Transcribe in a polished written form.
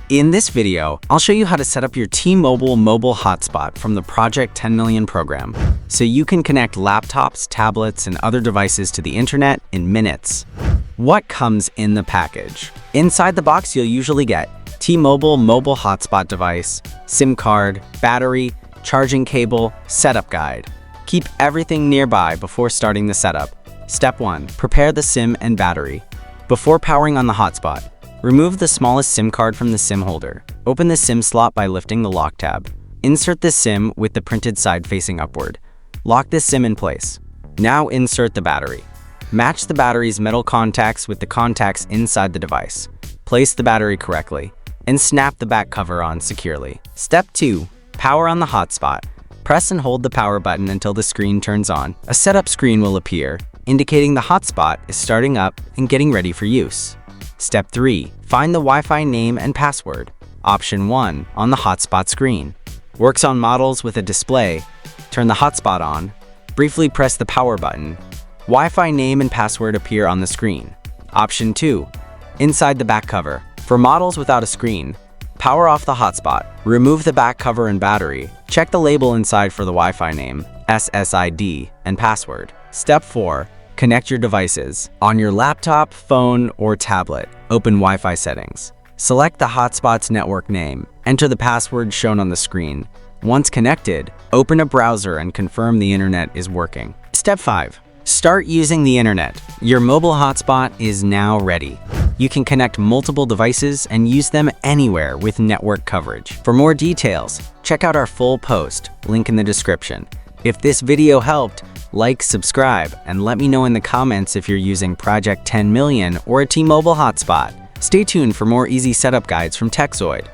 In this video, I'll show you how to set up your T-Mobile mobile hotspot from the Project 10 Million program, so you can connect laptops, tablets, and other devices to the internet in minutes. What comes in the package? Inside the box, you'll usually get T-Mobile mobile hotspot device, SIM card, battery, charging cable, setup guide. Keep everything nearby before starting the setup. Step 1. Prepare the SIM and battery. Before powering on the hotspot, remove the smallest SIM card from the SIM holder. Open the SIM slot by lifting the lock tab. Insert the SIM with the printed side facing upward. Lock the SIM in place. Now insert the battery. Match the battery's metal contacts with the contacts inside the device. Place the battery correctly, and snap the back cover on securely. Step 2. Power on the hotspot. Press and hold the power button until the screen turns on. A setup screen will appear, indicating the hotspot is starting up and getting ready for use. Step 3. Find the Wi-Fi name and password. Option 1 on the hotspot screen. Works on models with a display. Turn the hotspot on. Briefly press the power button. Wi-Fi name and password appear on the screen. Option 2. Inside the back cover. For models without a screen, power off the hotspot. Remove the back cover and battery. Check the label inside for the Wi-Fi name, SSID, and password. Step 4. Connect your devices. On your laptop, phone, or tablet, open Wi-Fi settings. Select the hotspot's network name. Enter the password shown on the screen. Once connected, open a browser and confirm the internet is working. Step 5. Start using the internet. Your mobile hotspot is now ready. You can connect multiple devices and use them anywhere with network coverage. For more details, check out our full post, link in the description. If this video helped, like, subscribe, and let me know in the comments if you're using Project 10 Million or a T-Mobile hotspot. Stay tuned for more easy setup guides from Tekzoid.